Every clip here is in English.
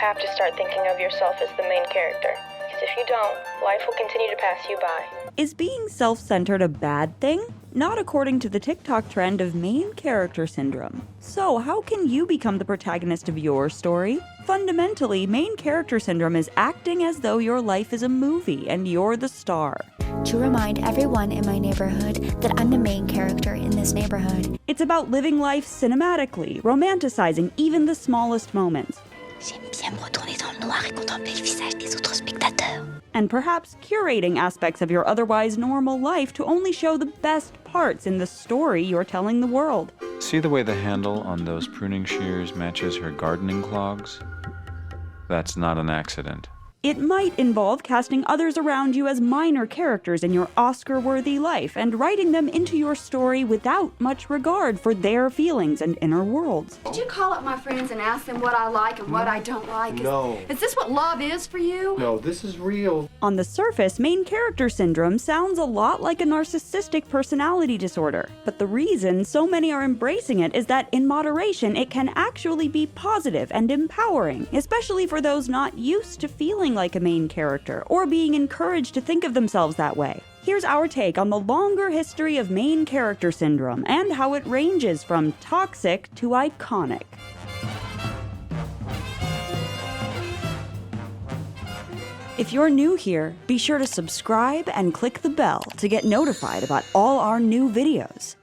have to start thinking of yourself as the main character. Because if you don't, life will continue to pass you by. Is being self-centered a bad thing? Not according to the TikTok trend of main character syndrome. So how can you become the protagonist of your story? Fundamentally, main character syndrome is acting as though your life is a movie and you're the star. To remind everyone in my neighborhood that I'm the main character in this neighborhood. It's about living life cinematically, romanticizing even the smallest moments. J'aime bien me retourner dans le noir et contempler le visage des autres spectateurs. And perhaps curating aspects of your otherwise normal life to only show the best parts in the story you're telling the world. See the way the handle on those pruning shears matches her gardening clogs? That's not an accident. It might involve casting others around you as minor characters in your Oscar-worthy life and writing them into your story without much regard for their feelings and inner worlds. Did you call up my friends and ask them what I like and what I don't like? No. Is this what love is for you? No, this is real. On the surface, main character syndrome sounds a lot like a narcissistic personality disorder. But the reason so many are embracing it is that in moderation, it can actually be positive and empowering, especially for those not used to feeling like a main character or being encouraged to think of themselves that way. Here's our take on the longer history of main character syndrome and how it ranges from toxic to iconic. If you're new here, be sure to subscribe and click the bell to get notified about all our new videos.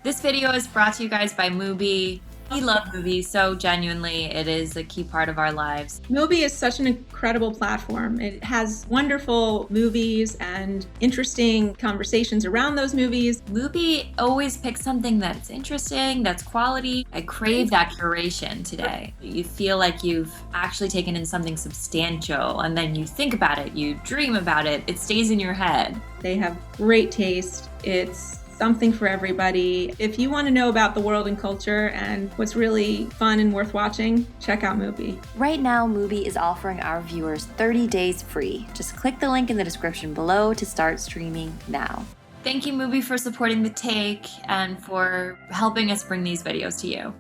This video is brought to you guys by Mubi. We love movies, so genuinely it is a key part of our lives. Mubi is such an incredible platform. It has wonderful movies and interesting conversations around those movies. Mubi always picks something that's interesting, that's quality. I crave that curation today. You feel like you've actually taken in something substantial, and then you think about it, you dream about it, it stays in your head. They have great taste. It's something for everybody. If you want to know about the world and culture and what's really fun and worth watching, check out Mubi. Right now, Mubi is offering our viewers 30 days free. Just click the link in the description below to start streaming now. Thank you, Mubi, for supporting The Take and for helping us bring these videos to you.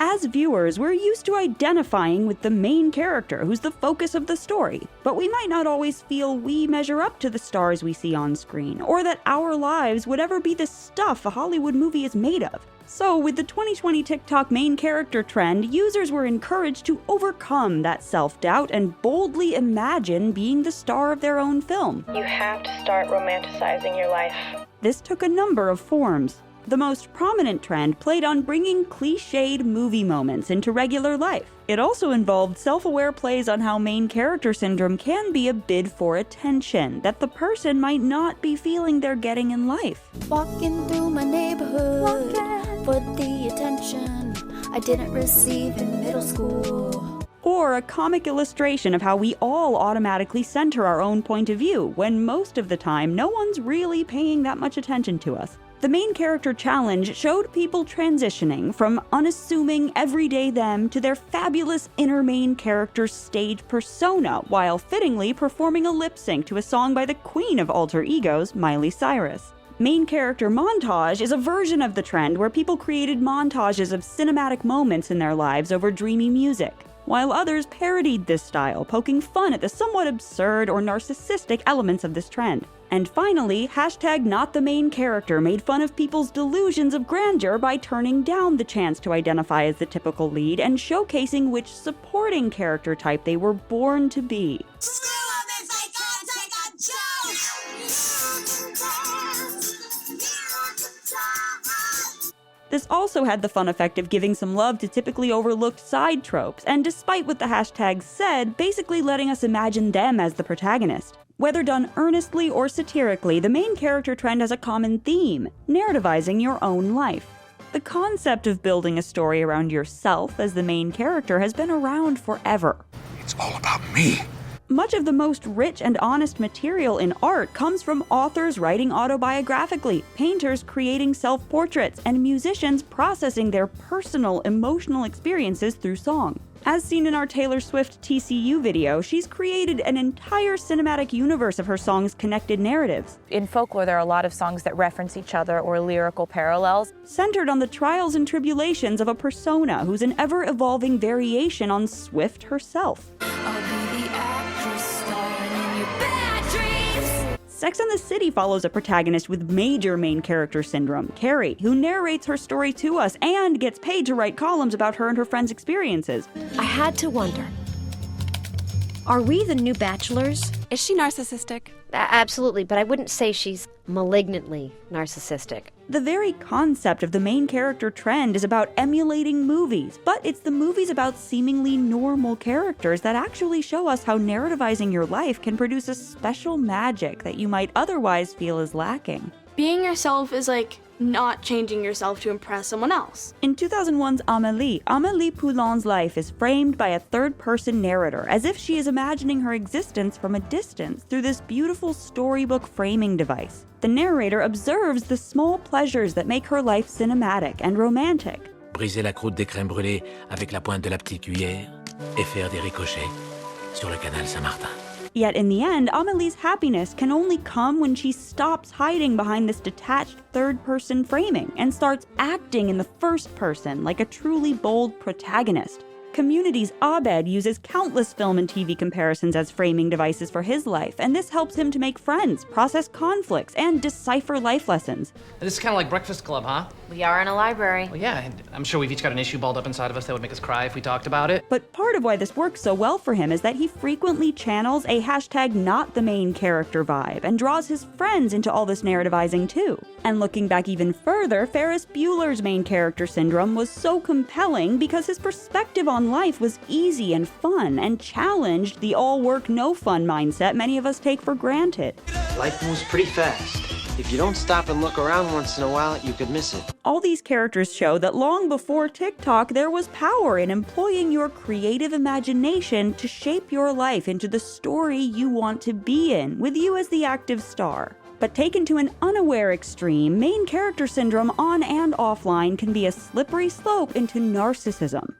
As viewers, we're used to identifying with the main character who's the focus of the story, but we might not always feel we measure up to the stars we see on screen, or that our lives would ever be the stuff a Hollywood movie is made of. So with the 2020 TikTok main character trend, users were encouraged to overcome that self-doubt and boldly imagine being the star of their own film. You have to start romanticizing your life. This took a number of forms. The most prominent trend played on bringing cliched movie moments into regular life. It also involved self-aware plays on how main character syndrome can be a bid for attention that the person might not be feeling they're getting in life. Walking through my neighborhood for the attention I didn't receive in middle school. Or a comic illustration of how we all automatically center our own point of view, when most of the time no one's really paying that much attention to us. The main character challenge showed people transitioning from unassuming everyday them to their fabulous inner main character's stage persona, while fittingly performing a lip sync to a song by the queen of alter egos, Miley Cyrus. Main character montage is a version of the trend where people created montages of cinematic moments in their lives over dreamy music, while others parodied this style, poking fun at the somewhat absurd or narcissistic elements of this trend. And finally, hashtag not the main character made fun of people's delusions of grandeur by turning down the chance to identify as the typical lead and showcasing which supporting character type they were born to be. This also had the fun effect of giving some love to typically overlooked side tropes, and despite what the hashtag said, basically letting us imagine them as the protagonist. Whether done earnestly or satirically, the main character trend has a common theme: narrativizing your own life. The concept of building a story around yourself as the main character has been around forever. It's all about me. Much of the most rich and honest material in art comes from authors writing autobiographically, painters creating self-portraits, and musicians processing their personal, emotional experiences through song. As seen in our Taylor Swift TCU video, she's created an entire cinematic universe of her songs' connected narratives. In folklore, there are a lot of songs that reference each other or lyrical parallels. Centered on the trials and tribulations of a persona who's an ever-evolving variation on Swift herself. Sex and the City follows a protagonist with major main character syndrome, Carrie, who narrates her story to us and gets paid to write columns about her and her friends' experiences. I had to wonder, are we the new bachelors? Is she narcissistic? Absolutely, but I wouldn't say she's malignantly narcissistic. The very concept of the main character trend is about emulating movies, but it's the movies about seemingly normal characters that actually show us how narrativizing your life can produce a special magic that you might otherwise feel is lacking. Being yourself is like not changing yourself to impress someone else. In 2001's Amélie Poulain's life is framed by a third-person narrator, as if she is imagining her existence from a distance through this beautiful storybook framing device. The narrator observes the small pleasures that make her life cinematic and romantic. Briser la croûte des crèmes brûlées avec la pointe de la petite cuillère et faire des ricochets sur le canal Saint-Martin. Yet in the end, Amélie's happiness can only come when she stops hiding behind this detached third-person framing and starts acting in the first person like a truly bold protagonist. Community's Abed uses countless film and TV comparisons as framing devices for his life, and this helps him to make friends, process conflicts, and decipher life lessons. This is kind of like Breakfast Club, huh? We are in a library. Well, yeah, and I'm sure we've each got an issue balled up inside of us that would make us cry if we talked about it. But part of why this works so well for him is that he frequently channels a hashtag not the main character vibe and draws his friends into all this narrativizing too. And looking back even further, Ferris Bueller's main character syndrome was so compelling because his perspective on life was easy and fun and challenged the all work no fun mindset many of us take for granted. Life moves pretty fast. If you don't stop and look around once in a while, you could miss it. All these characters show that long before TikTok, there was power in employing your creative imagination to shape your life into the story you want to be in, with you as the active star. But taken to an unaware extreme, main character syndrome on and offline can be a slippery slope into narcissism.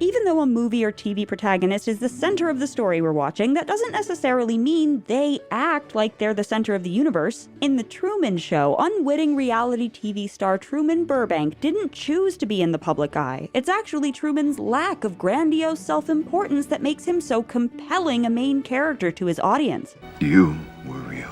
Even though a movie or TV protagonist is the center of the story we're watching, that doesn't necessarily mean they act like they're the center of the universe. In The Truman Show, unwitting reality TV star Truman Burbank didn't choose to be in the public eye. It's actually Truman's lack of grandiose self-importance that makes him so compelling a main character to his audience. You were real.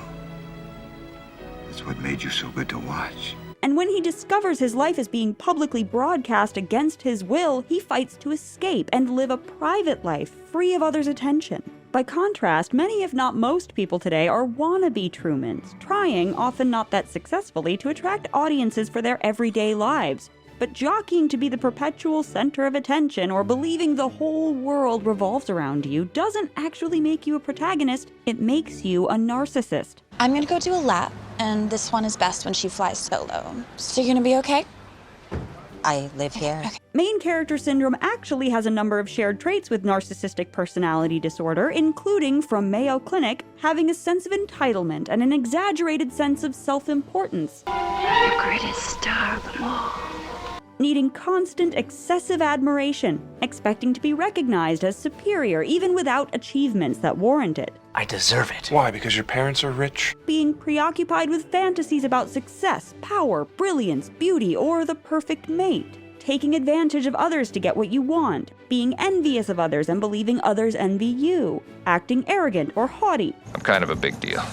That's what made you so good to watch. And when he discovers his life is being publicly broadcast against his will, he fights to escape and live a private life free of others' attention. By contrast, many if not most people today are wannabe Trumans, trying, often not that successfully, to attract audiences for their everyday lives. But jockeying to be the perpetual center of attention or believing the whole world revolves around you doesn't actually make you a protagonist, it makes you a narcissist. I'm gonna go do a lap, and this one is best when she flies solo. So you're gonna be okay? I live here. Okay. Main character syndrome actually has a number of shared traits with narcissistic personality disorder, including, from Mayo Clinic, having a sense of entitlement and an exaggerated sense of self-importance. The greatest star of them all. Needing constant, excessive admiration, expecting to be recognized as superior even without achievements that warrant it. I deserve it. Why? Because your parents are rich? Being preoccupied with fantasies about success, power, brilliance, beauty, or the perfect mate. Taking advantage of others to get what you want. Being envious of others and believing others envy you. Acting arrogant or haughty. I'm kind of a big deal.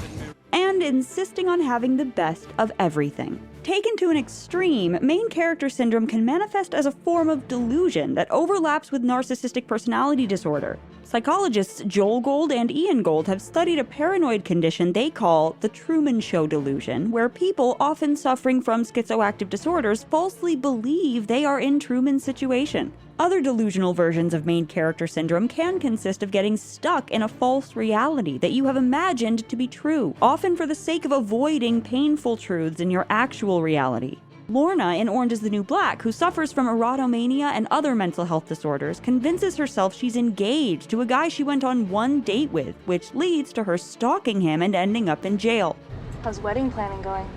And insisting on having the best of everything. Taken to an extreme, main character syndrome can manifest as a form of delusion that overlaps with narcissistic personality disorder. Psychologists Joel Gold and Ian Gold have studied a paranoid condition they call the Truman Show delusion, where people often suffering from schizoactive disorders falsely believe they are in Truman's situation. Other delusional versions of main character syndrome can consist of getting stuck in a false reality that you have imagined to be true, often for the sake of avoiding painful truths in your actual reality. Lorna in Orange is the New Black, who suffers from erotomania and other mental health disorders, convinces herself she's engaged to a guy she went on one date with, which leads to her stalking him and ending up in jail. How's wedding planning going?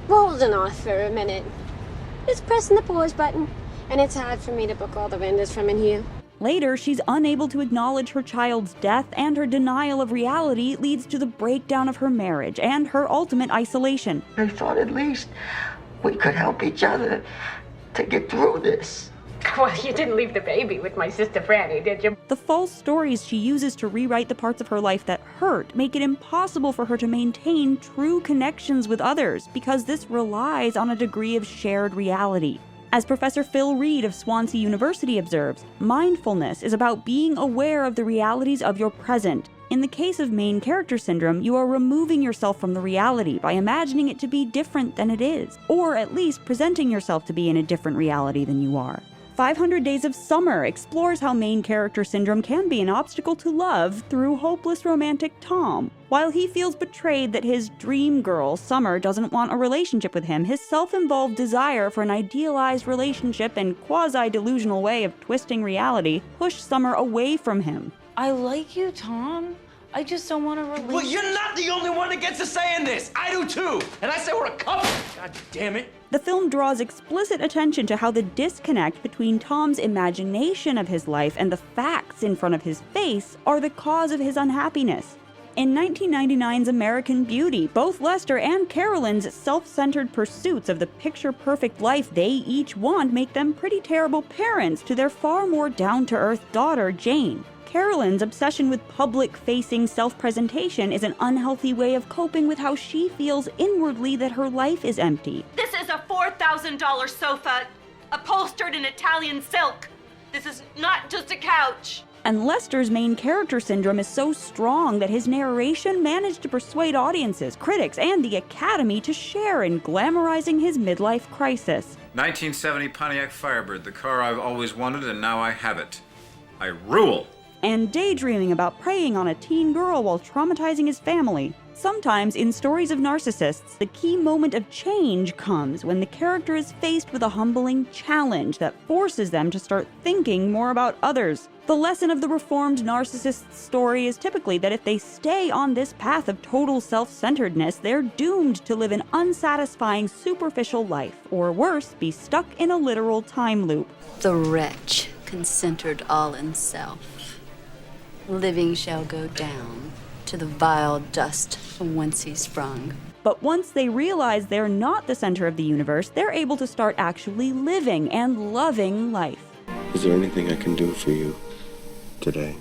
Holding off for a minute. Just pressing the pause button. And it's hard for me to book all the vendors from in here. Later, she's unable to acknowledge her child's death, and her denial of reality leads to the breakdown of her marriage and her ultimate isolation. I thought at least we could help each other to get through this. Well, you didn't leave the baby with my sister Franny, did you? The false stories she uses to rewrite the parts of her life that hurt make it impossible for her to maintain true connections with others, because this relies on a degree of shared reality. As Professor Phil Reed of Swansea University observes, mindfulness is about being aware of the realities of your present. In the case of main character syndrome, you are removing yourself from the reality by imagining it to be different than it is, or at least presenting yourself to be in a different reality than you are. 500 Days of Summer explores how main character syndrome can be an obstacle to love through hopeless romantic Tom. While he feels betrayed that his dream girl, Summer, doesn't want a relationship with him, his self-involved desire for an idealized relationship and quasi-delusional way of twisting reality push Summer away from him. I like you, Tom. I just don't want a relationship. Well, you're not the only one that gets a say in this. I do too. And I say we're a couple. God damn it. The film draws explicit attention to how the disconnect between Tom's imagination of his life and the facts in front of his face are the cause of his unhappiness. In 1999's American Beauty, both Lester and Carolyn's self-centered pursuits of the picture-perfect life they each want make them pretty terrible parents to their far more down-to-earth daughter, Jane. Carolyn's obsession with public-facing self-presentation is an unhealthy way of coping with how she feels inwardly that her life is empty. This is a $4,000 sofa, upholstered in Italian silk. This is not just a couch. And Lester's main character syndrome is so strong that his narration managed to persuade audiences, critics, and the Academy to share in glamorizing his midlife crisis. 1970 Pontiac Firebird, the car I've always wanted, and now I have it. I rule! And daydreaming about preying on a teen girl while traumatizing his family. Sometimes, in stories of narcissists, the key moment of change comes when the character is faced with a humbling challenge that forces them to start thinking more about others. The lesson of the reformed narcissist's story is typically that if they stay on this path of total self-centeredness, they're doomed to live an unsatisfying, superficial life, or worse, be stuck in a literal time loop. The wretch, concentered all in self. Living shall go down to the vile dust from whence he sprung. But once they realize they're not the center of the universe, they're able to start actually living and loving life. Is there anything I can do for you today?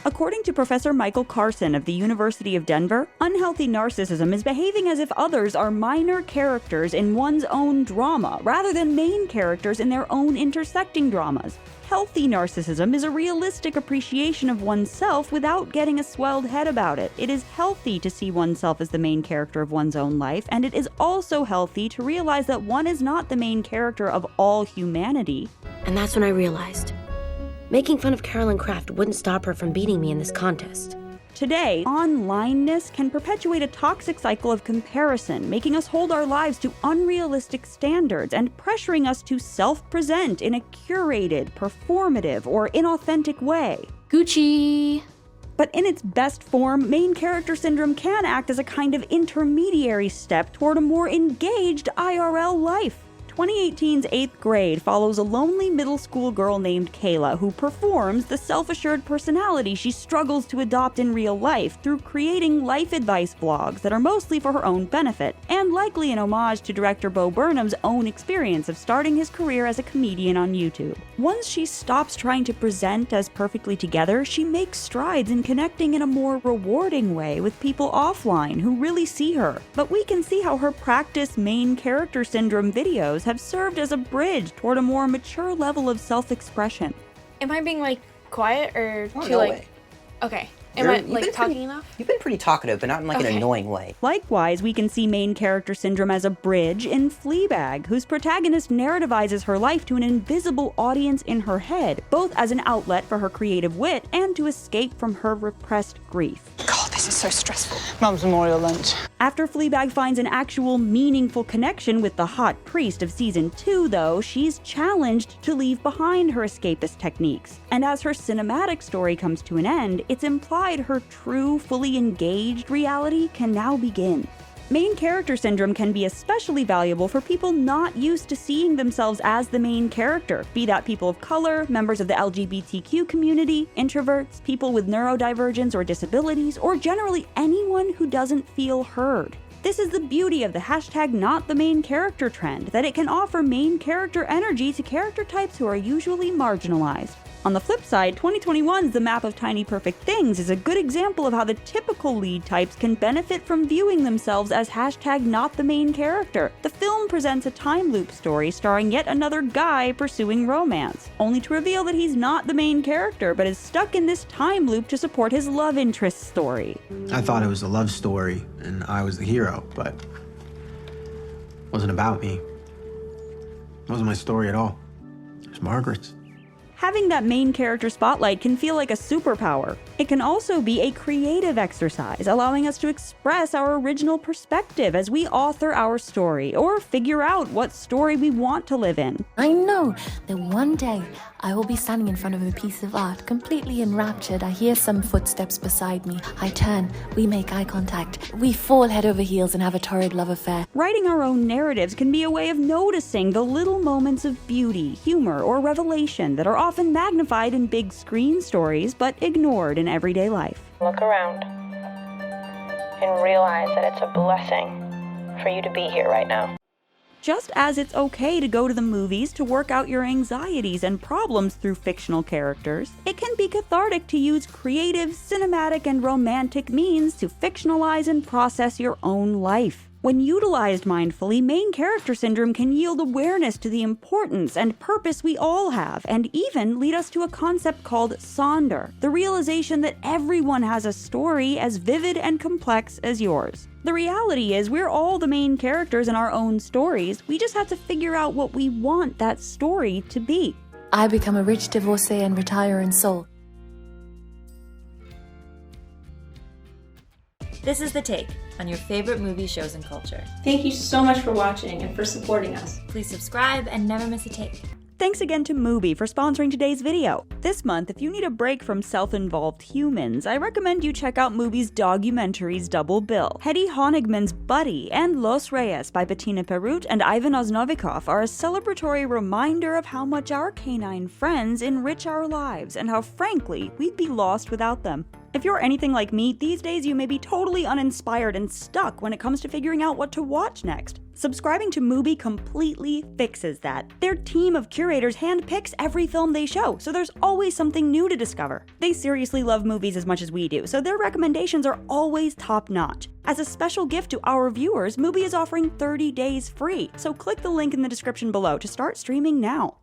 According to Professor Michael Carson of the University of Denver, unhealthy narcissism is behaving as if others are minor characters in one's own drama, rather than main characters in their own intersecting dramas. Healthy narcissism is a realistic appreciation of oneself without getting a swelled head about it. It is healthy to see oneself as the main character of one's own life, and it is also healthy to realize that one is not the main character of all humanity. And that's when I realized making fun of Carolyn Kraft wouldn't stop her from beating me in this contest. Today, onlineness can perpetuate a toxic cycle of comparison, making us hold our lives to unrealistic standards and pressuring us to self-present in a curated, performative, or inauthentic way. Gucci! But in its best form, main character syndrome can act as a kind of intermediary step toward a more engaged IRL life. 2018's 8th Grade follows a lonely middle school girl named Kayla who performs the self-assured personality she struggles to adopt in real life through creating life advice vlogs that are mostly for her own benefit, and likely an homage to director Bo Burnham's own experience of starting his career as a comedian on YouTube. Once she stops trying to present as perfectly together, she makes strides in connecting in a more rewarding way with people offline who really see her. But we can see how her practice main character syndrome videos have served as a bridge toward a more mature level of self-expression. Am I being quiet or Oh, too no way. Okay. Am I talking enough? You've been pretty talkative, but not in an annoying way. Likewise, we can see main character syndrome as a bridge in Fleabag, whose protagonist narrativizes her life to an invisible audience in her head, both as an outlet for her creative wit and to escape from her repressed grief. God, this This is so stressful. Mum's memorial lunch. After Fleabag finds an actual meaningful connection with the hot priest of season 2, though, she's challenged to leave behind her escapist techniques. And as her cinematic story comes to an end, it's implied her true, fully engaged reality can now begin. Main character syndrome can be especially valuable for people not used to seeing themselves as the main character, be that people of color, members of the LGBTQ community, introverts, people with neurodivergence or disabilities, or generally anyone who doesn't feel heard. This is the beauty of the hashtag not the main character trend, that it can offer main character energy to character types who are usually marginalized. On the flip side, 2021's The Map of Tiny Perfect Things is a good example of how the typical lead types can benefit from viewing themselves as hashtag not the main character. The film presents a time loop story starring yet another guy pursuing romance, only to reveal that he's not the main character, but is stuck in this time loop to support his love interest story. I thought it was a love story, and I was the hero, but it wasn't about me. It wasn't my story at all. It was Margaret's. Having that main character spotlight can feel like a superpower. It can also be a creative exercise, allowing us to express our original perspective as we author our story, or figure out what story we want to live in. I know that one day I will be standing in front of a piece of art, completely enraptured. I hear some footsteps beside me. I turn, we make eye contact. We fall head over heels and have a torrid love affair. Writing our own narratives can be a way of noticing the little moments of beauty, humor, or revelation that are often magnified in big screen stories, but ignored in everyday life. Look around and realize that it's a blessing for you to be here right now. Just as it's okay to go to the movies to work out your anxieties and problems through fictional characters, it can be cathartic to use creative, cinematic, and romantic means to fictionalize and process your own life. When utilized mindfully, main character syndrome can yield awareness to the importance and purpose we all have, and even lead us to a concept called sonder, the realization that everyone has a story as vivid and complex as yours. The reality is we're all the main characters in our own stories, we just have to figure out what we want that story to be. I become a rich divorcee and retire in soul. This is The Take on your favorite movie, shows, and culture. Thank you so much for watching and for supporting us. Please subscribe and never miss a take. Thanks again to Mubi for sponsoring today's video. This month, if you need a break from self-involved humans, I recommend you check out Mubi's documentaries Double Bill. Hedy Honigman's Buddy and Los Reyes by Bettina Perut and Ivan Osnovikov are a celebratory reminder of how much our canine friends enrich our lives and how, frankly, we'd be lost without them. If you're anything like me, these days you may be totally uninspired and stuck when it comes to figuring out what to watch next. Subscribing to Mubi completely fixes that. Their team of curators handpicks every film they show, so there's always something new to discover. They seriously love movies as much as we do, so their recommendations are always top-notch. As a special gift to our viewers, Mubi is offering 30 days free, so click the link in the description below to start streaming now.